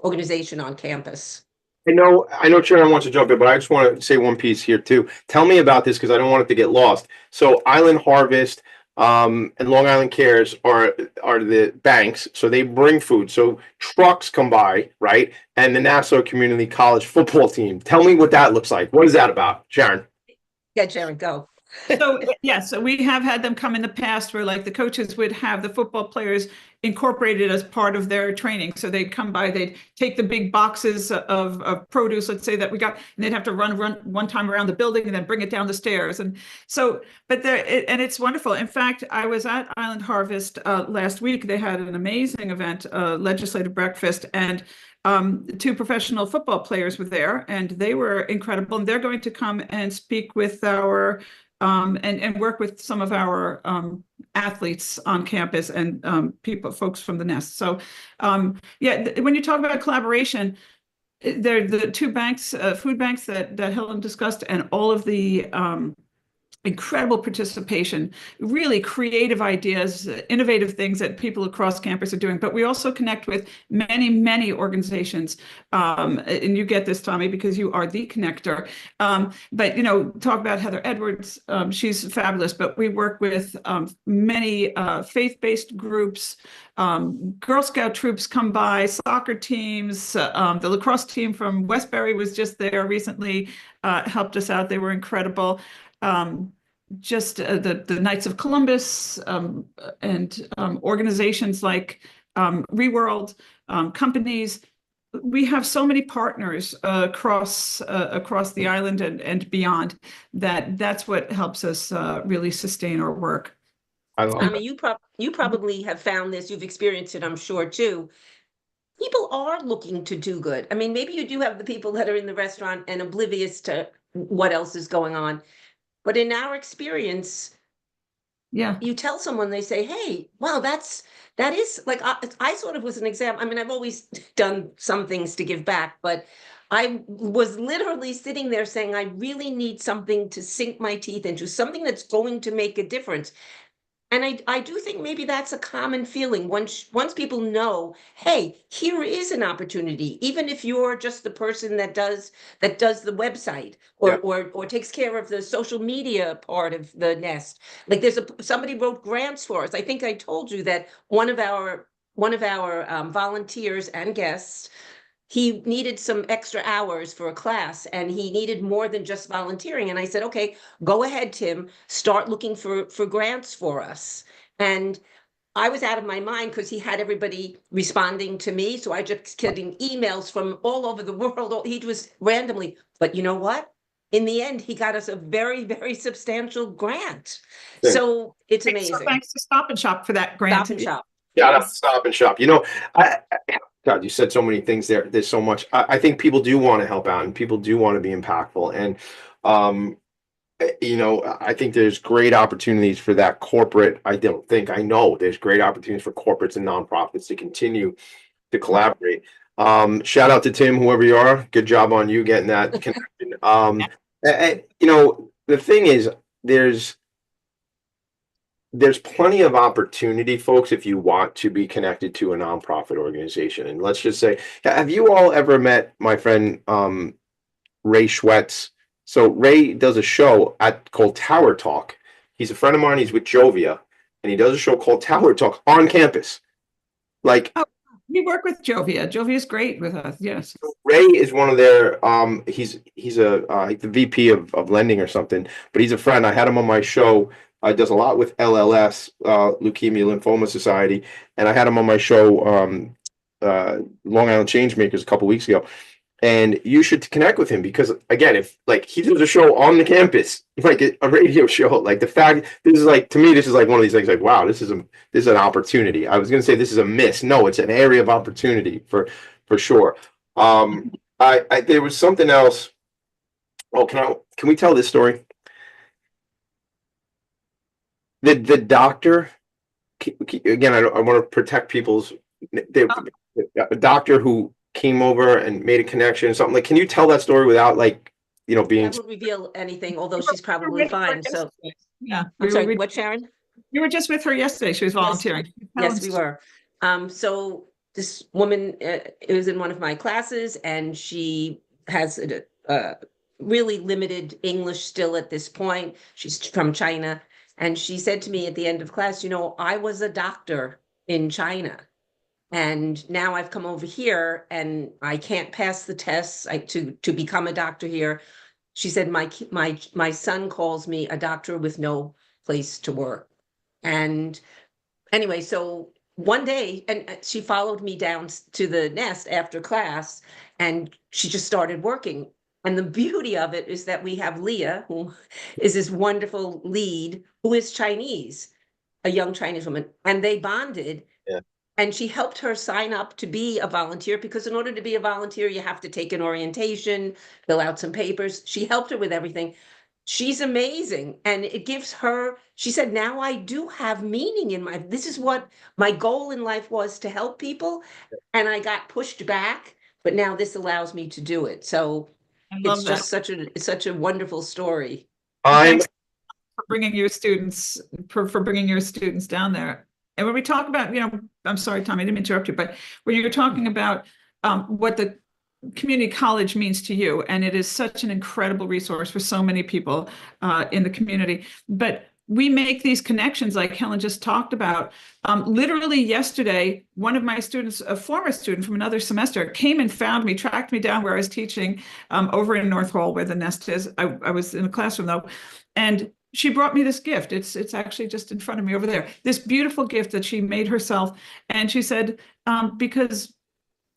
organization on campus. I know Sharon wants to jump in, but I just want to say one piece here too. Tell me about this, because I don't want it to get lost. So Island Harvest and Long Island Cares are the banks, so they bring food. So trucks come by, right? And the Nassau Community College football team. Tell me what that looks like. What is that about, Sharon? Yeah, Sharon, go. So yes, so we have had them come in the past where like the coaches would have the football players incorporated as part of their training. So they'd come by, they'd take the big boxes of produce, let's say that we got, and they'd have to run one time around the building and then bring it down the stairs. And so, but and it's wonderful. In fact, I was at Island Harvest last week. They had an amazing event, legislative breakfast, and two professional football players were there, and they were incredible. And they're going to come and speak with our and work with some of our athletes on campus and folks from the Nest. So yeah, when you talk about collaboration, they're the two banks, food banks that Helen discussed, and all of the incredible participation, really creative ideas, innovative things that people across campus are doing. But we also connect with many, many organizations. And you get this, Tommy, because you are the connector. But, you know, talk about Heather Edwards. She's fabulous. But we work with many faith-based groups. Girl Scout troops come by, soccer teams. The lacrosse team from Westbury was just there recently, helped us out. They were incredible. Just the Knights of Columbus and organizations like Reworld, companies. We have so many partners across the island and beyond that's what helps us really sustain our work. I mean, you probably have found this, you've experienced it, I'm sure too. People are looking to do good. I mean, maybe you do have the people that are in the restaurant and oblivious to what else is going on. But in our experience, yeah, you tell someone, they say, hey, wow, that is like, I sort of was an example. I mean, I've always done some things to give back, but I was literally sitting there saying, I really need something to sink my teeth into, something that's going to make a difference. And I do think maybe that's a common feeling once people know, hey, here is an opportunity, even if you're just the person that does the website or takes care of the social media part of the Nest. Like somebody wrote grants for us. I think I told you that one of our volunteers and guests, he needed some extra hours for a class and he needed more than just volunteering. And I said, okay, go ahead, Tim, start looking for grants for us. And I was out of my mind because he had everybody responding to me. So I just getting emails from all over the world. He was randomly, but you know what? In the end, he got us a very, very substantial grant. Thanks. So it's amazing. So thanks to Stop and Shop for that grant. Stop and Shop. Shout out to Stop and Shop. You know, God, you said so many things there. There's so much. I think people do want to help out and people do want to be impactful. And, you know, I think there's great opportunities for that corporate. I know there's great opportunities for corporates and nonprofits to continue to collaborate. Shout out to Tim, whoever you are. Good job on you getting that connection. And, you know, the thing is, there's plenty of opportunity, folks, if you want to be connected to a nonprofit organization. And let's just say, have you all ever met my friend Ray Schwetz? So Ray does a show called Tower Talk. He's a friend of mine. He's with Jovia, and he does a show called Tower Talk on campus. Like, we work with Jovia. Jovia is great with us. Yes. Ray is one of their. He's the VP of lending or something, but he's a friend. I had him on my show. Does a lot with LLS, Leukemia Lymphoma Society, and I had him on my show, Long Island Changemakers, a couple weeks ago. And you should connect with him because, again, if like he does a show on the campus, like a radio show, like the fact this is like, to me, this is like one of these things. Like, wow, this is an opportunity. I was going to say this is a miss. No, it's an area of opportunity for sure. There was something else. Oh, can we tell this story? The doctor, again, I want to protect people's. A doctor who came over and made a connection, something like. Can you tell that story without like, you know, being? I won't reveal anything, although she's probably fine. So, yeah, I'm sorry. What, Sharon? You were just with her yesterday. She was volunteering. Yes, we were. So this woman was in one of my classes, and she has a really limited English still at this point. She's from China. And she said to me at the end of class, you know, I was a doctor in China and now I've come over here and I can't pass the tests to become a doctor here. she said, my son calls me a doctor with no place to work. And anyway, so one day, and she followed me down to the nest after class, and she just started working. And the beauty of it is that we have Leah, who is this wonderful lead, who is Chinese, a young Chinese woman, and they bonded. Yeah. And she helped her sign up to be a volunteer, because in order to be a volunteer, you have to take an orientation, fill out some papers. She helped her with everything. She's amazing. And it gives her, she said, now I do have meaning in this is what my goal in life was, to help people. And I got pushed back, but now this allows me to do it. So it's just such a wonderful story. Thanks for bringing your students, for bringing your students down there. And when we talk about, I'm sorry, Tommy, I didn't interrupt you, but when you're talking about what the community college means to you, and it is such an incredible resource for so many people in the community, but we make these connections like Helen just talked about. Literally yesterday, one of my students, a former student from another semester, came and found me, tracked me down where I was teaching over in North Hall, where the nest is. I was in a classroom though, and she brought me this gift. It's actually just in front of me over there. This beautiful gift that she made herself. And she said, because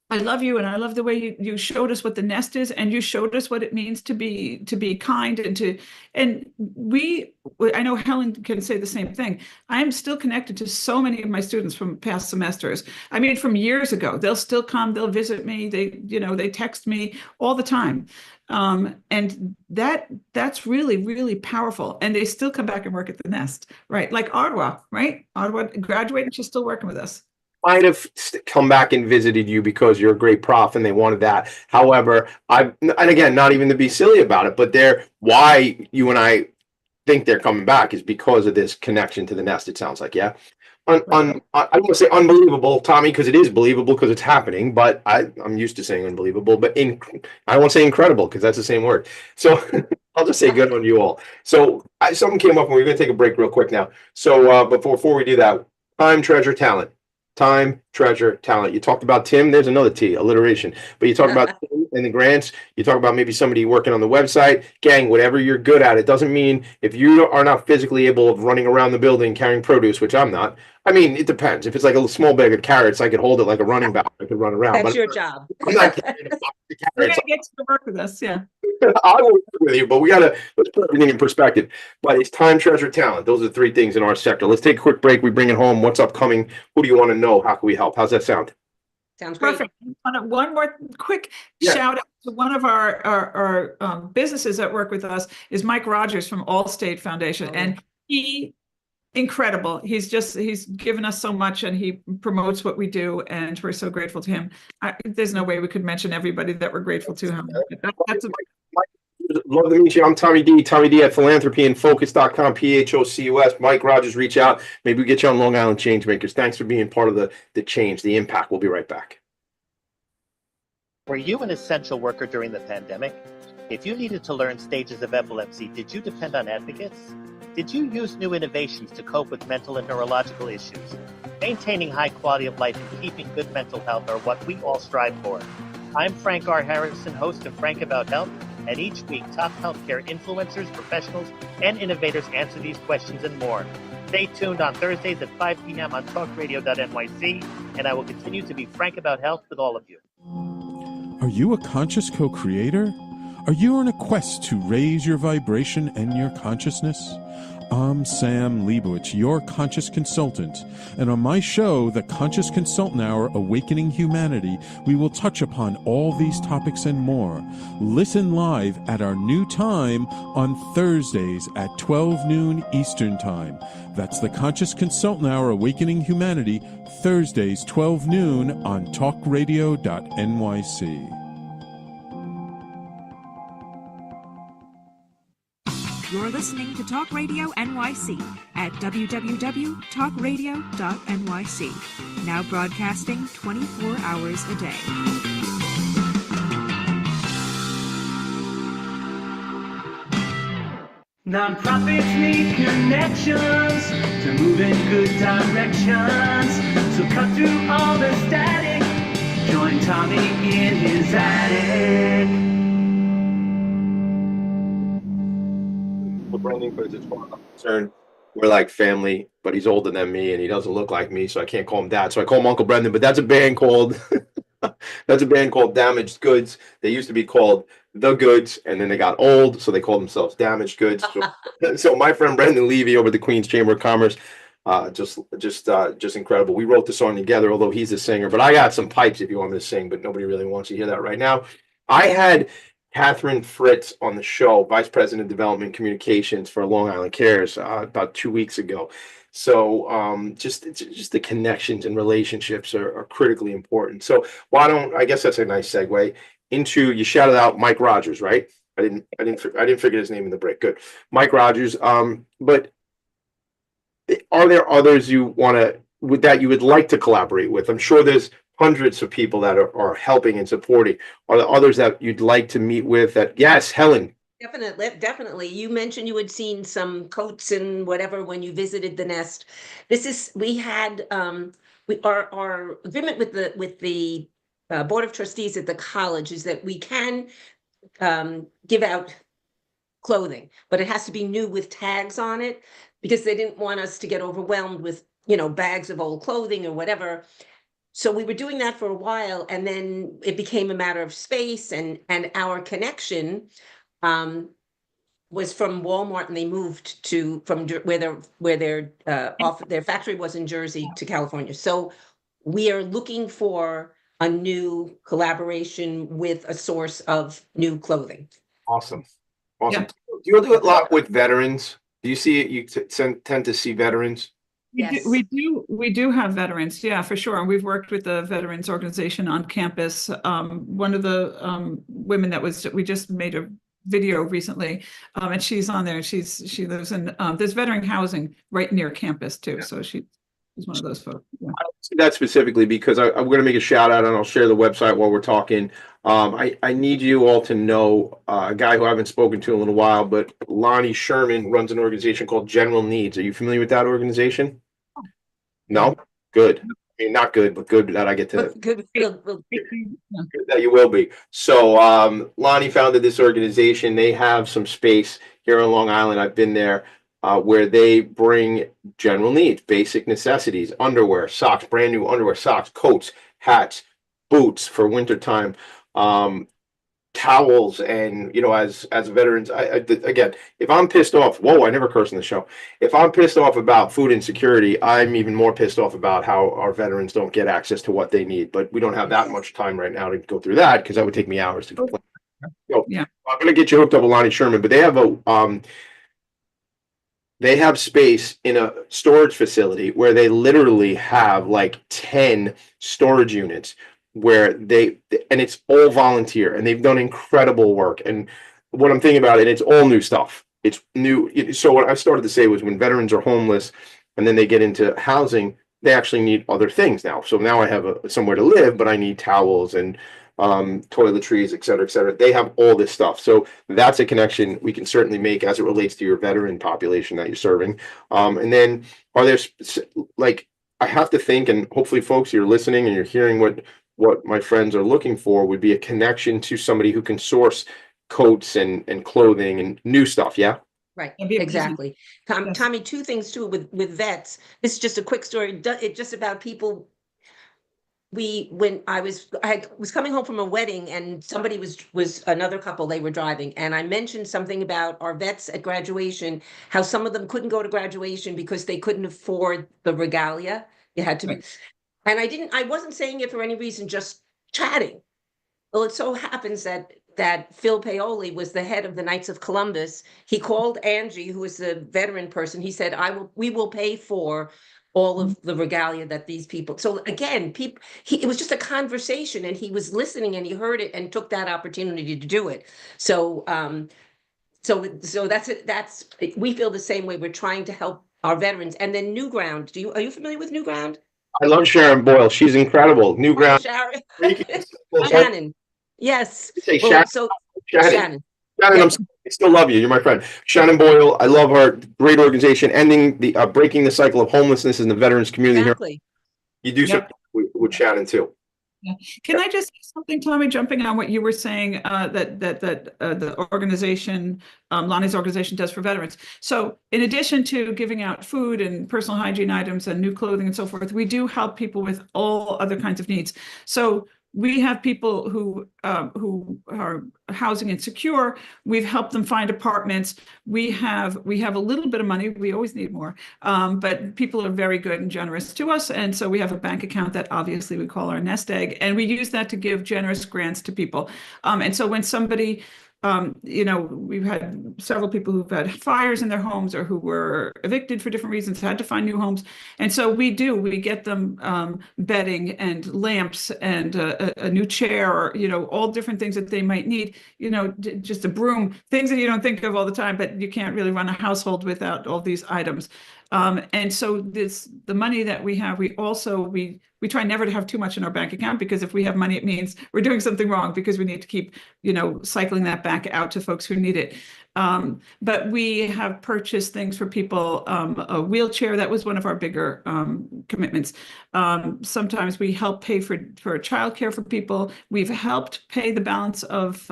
I love you, and I love the way you showed us what the nest is, and you showed us what it means to be kind, and I know Helen can say the same thing. I'm still connected to so many of my students from past semesters. I mean, from years ago. They'll still come, they'll visit me, they text me all the time. And that's really, really powerful. And they still come back and work at the nest, right? Like Arwa, right? Arwa graduated and she's still working with us. Might have come back and visited you because you're a great prof and they wanted that. However, and again, not even to be silly about it, but why you and I think they're coming back is because of this connection to the nest, it sounds like, yeah? I don't want to say unbelievable, Tommy, because it is believable because it's happening, but I'm used to saying unbelievable, but I don't want to say incredible because that's the same word. So I'll just say good on you all. So something came up and we're going to take a break real quick now. So before we do that, time, treasure, talent. Time, treasure, talent. You talked about Tim. There's another T, alliteration. But you talk about Tim and the grants. You talk about maybe somebody working on the website. Gang, whatever you're good at. It doesn't mean if you are not physically able of running around the building carrying produce, which I'm not. I mean, it depends. If it's like a small bag of carrots, I could hold it like a running back. I could run around. That's your job. I'm not carrying a box of You're carrots. gonna get to work with us, yeah. I will work with you, but let's put everything in perspective. But it's time, treasure, talent. Those are the three things in our sector. Let's take a quick break. We bring it home. What's upcoming? Who do you want to know? How can we help? How's that sound? Sounds great. Perfect. One more quick shout out to one of our businesses that work with us is Mike Rogers from Allstate Foundation, and incredible. He's given us so much, and he promotes what we do, and we're so grateful to him. There's no way we could mention everybody that we're grateful to him. Love to meet you. I'm Tommy D. Tommy D at Philanthropy and Phocus.com, Phocus. Mike Rogers, reach out. Maybe we get you on Long Island Changemakers. Thanks for being part of the change, the impact. We'll be right back. Were you an essential worker during the pandemic? If you needed to learn stages of epilepsy, did you depend on advocates? Did you use new innovations to cope with mental and neurological issues? Maintaining high quality of life and keeping good mental health are what we all strive for. I'm Frank R. Harrison, host of Frank About Health, and each week top healthcare influencers, professionals, and innovators answer these questions and more. Stay tuned on Thursdays at 5 p.m. on talkradio.nyc, and I will continue to be frank about health with all of you. Are you a conscious co-creator? Are you on a quest to raise your vibration and your consciousness? I'm Sam Leibowitz, your conscious consultant, and on my show, The Conscious Consultant Hour, Awakening Humanity, we will touch upon all these topics and more. Listen live at our new time on Thursdays at 12 noon Eastern Time. That's The Conscious Consultant Hour, Awakening Humanity, Thursdays 12 noon on talkradio.nyc. You're listening to Talk Radio NYC at www.talkradio.nyc. Now broadcasting 24 hours a day. Nonprofits need connections to move in good directions. So cut through all the static. Join Tommy in his attic. Brendan because as far as I'm concerned, we're like family, but he's older than me and he doesn't look like me, so I can't call him dad. So I call him Uncle Brendan, but that's a band called Damaged Goods. They used to be called The Goods, and then they got old, so they called themselves Damaged Goods. So my friend Brendan Levy over at the Queens Chamber of Commerce, just incredible. We wrote the song together, although he's a singer, but I got some pipes if you want me to sing, but nobody really wants to hear that right now. I had Catherine Fritz on the show, Vice President of Development Communications for Long Island Cares, about 2 weeks ago. So just the connections and relationships are critically important. So I guess that's a nice segue into, you shouted out Mike Rogers, right? I didn't forget his name in the break. Good. Mike Rogers. But are there others you would like to collaborate with? I'm sure there's hundreds of people that are helping and supporting. Are there others that you'd like to meet with? Yes, Helen. Definitely. You mentioned you had seen some coats and whatever when you visited the nest. We had our agreement with the Board of Trustees at the college is that we can give out clothing, but it has to be new with tags on it because they didn't want us to get overwhelmed with, bags of old clothing or whatever. So we were doing that for a while, and then it became a matter of space and our connection was from Walmart, and they moved from where their factory was in Jersey to California. So we are looking for a new collaboration with a source of new clothing. Awesome. Yeah. Do you do a lot with veterans? Do you see it? You tend to see veterans? Yes. We do have veterans, yeah, for sure. And we've worked with the veterans organization on campus. One of the women we just made a video recently, and she's on there. She lives in there's veteran housing right near campus too. So she's one of those folks. Yeah. I don't see that specifically because I'm going to make a shout out, and I'll share the website while we're talking. I need you all to know a guy who I haven't spoken to in a little while, but Lonnie Sherman runs an organization called General Needs. Are you familiar with that organization? No? Good. I mean, not good, but good that I get to. Good. Good that you will be. So Lonnie founded this organization. They have some space here on Long Island. I've been there where they bring general needs, basic necessities, underwear, socks, brand new underwear, socks, coats, hats, boots for wintertime, towels, and as veterans, again, if I'm pissed off, I never curse in the show. If I'm pissed off about food insecurity, I'm even more pissed off about how our veterans don't get access to what they need. But we don't have that much time right now to go through that because that would take me hours to complain. So Yeah. I'm gonna get you hooked up with Lonnie Sherman, but they have space in a storage facility where they literally have like 10 storage units where and it's all volunteer, and they've done incredible work. And what I'm thinking about it, it's all new stuff. It's new. So what I started to say was when veterans are homeless and then they get into housing, they actually need other things now. So now I have somewhere to live, but I need towels and toiletries, et cetera, et cetera. They have all this stuff. So that's a connection we can certainly make as it relates to your veteran population that you're serving. And then are there I have to think, and hopefully folks, you're listening and you're hearing what my friends are looking for would be a connection to somebody who can source coats and clothing and new stuff. Yeah. Right. Exactly. Tommy, two things too with vets. This is just a quick story. It's just about people. When I was coming home from a wedding, and somebody was another couple, they were driving, and I mentioned something about our vets at graduation, how some of them couldn't go to graduation because they couldn't afford the regalia. You had to be. And I wasn't saying it for any reason, just chatting. Well, it so happens that Phil Paoli was the head of the Knights of Columbus. He called Angie, who is a veteran person. He said, we will pay for all of the regalia that these people. So again, it was just a conversation, and he was listening, and he heard it and took that opportunity to do it. So that's it. We feel the same way. We're trying to help our veterans. And then New Ground. Are you familiar with New Ground? I love Sharon Boyle. She's incredible. New Ground. Sharon. Shannon. Yes. Say Shannon. Shannon, Yes. I still love you. You're my friend. Shannon Boyle. I love her. Great organization. Breaking the cycle of homelessness in the veterans community Exactly. here. You do something with Shannon too. Can I just say something, Tommy, jumping on what you were saying, that the organization, Lonnie's organization does for veterans. So in addition to giving out food and personal hygiene items and new clothing and so forth, we do help people with all other kinds of needs. So we have people who are housing insecure. We've helped them find apartments. We have a little bit of money. We always need more, but people are very good and generous to us, and so we have a bank account that obviously we call our nest egg, and we use that to give generous grants to people. And so when somebody we've had several people who've had fires in their homes or who were evicted for different reasons, had to find new homes. And so we get them bedding and lamps and a new chair, or, all different things that they might need, just a broom, things that you don't think of all the time, but you can't really run a household without all these items. And so the money that we have, we try never to have too much in our bank account, because if we have money, it means we're doing something wrong, because we need to keep, cycling that back out to folks who need it. But we have purchased things for people, a wheelchair. That was one of our bigger commitments. Sometimes we help pay for childcare for people. We've helped pay the balance of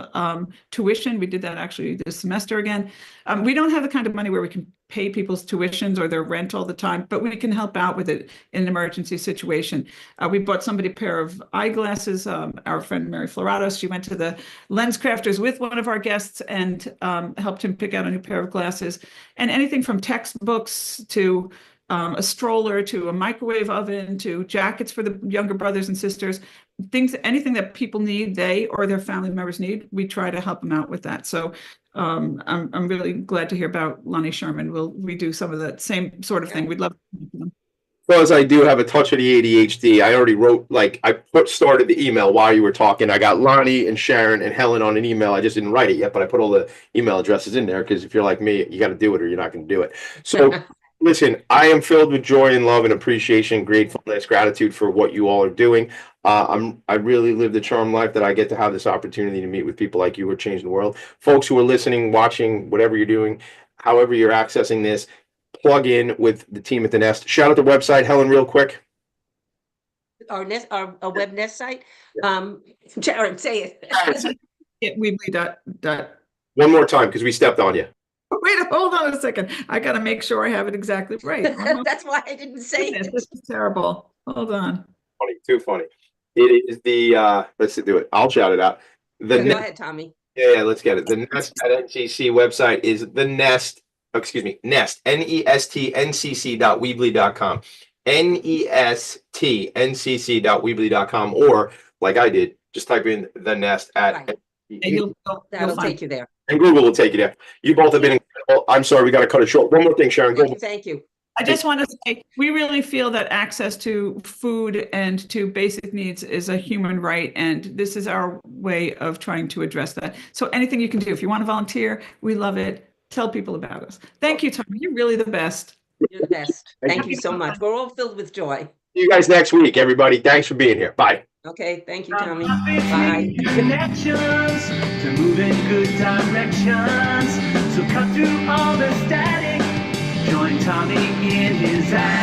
tuition. We did that actually this semester again. We don't have the kind of money where we can pay people's tuitions or their rent all the time, but we can help out with it in an emergency situation. We bought somebody a pair of eyeglasses. Our friend Mary Florados, she went to the lens crafters with one of our guests and helped him pick out a new pair of glasses. And anything from textbooks to a stroller to a microwave oven to jackets for the younger brothers and sisters, anything that people need, they or their family members need, we try to help them out with that. So I'm really glad to hear about Lonnie Sherman. We do some of that same sort of thing. We'd love to. Because I do have a touch of the ADHD, I already wrote, started the email while you were talking. I got Lonnie and Sharon and Helen on an email. I just didn't write it yet, but I put all the email addresses in there, because if you're like me, you got to do it or you're not going to do it. So listen, I am filled with joy and love and appreciation, gratefulness, gratitude for what you all are doing. I really live the charmed life that I get to have this opportunity to meet with people like you who are changing the world. Folks who are listening, watching, whatever you're doing, however you're accessing this, plug in with the team at the Nest. Shout out the website, Helen, real quick. Our web Nest site. Sharon, say it. Weebly. One more time, because we stepped on you. Wait, hold on a second. I got to make sure I have it exactly right. That's why I didn't say it. This is terrible. Hold on. Funny, too funny. It is the let's do it. I'll shout it out. Go ahead, Tommy. Yeah, let's get it. The Nest at NCC website is the Nest. Nest, nestncc.weebly.com, nestncc.weebly.com, or like I did, just type in the Nest at that'll take you there. And Google will take you there. You both have been incredible. I'm sorry, we got to cut it short. One more thing, Sharon. Thank you. I just want to say, we really feel that access to food and to basic needs is a human right, and this is our way of trying to address that. So anything you can do, if you want to volunteer, we love it. Tell people about us. Thank you, Tommy. You're really the best. You're the best. Thank you so much. We're all filled with joy. See you guys next week, everybody. Thanks for being here. Bye. Okay. Thank you, Tommy. Bye. Connections to move in good directions. So cut through all the static. Join Tommy in his attic.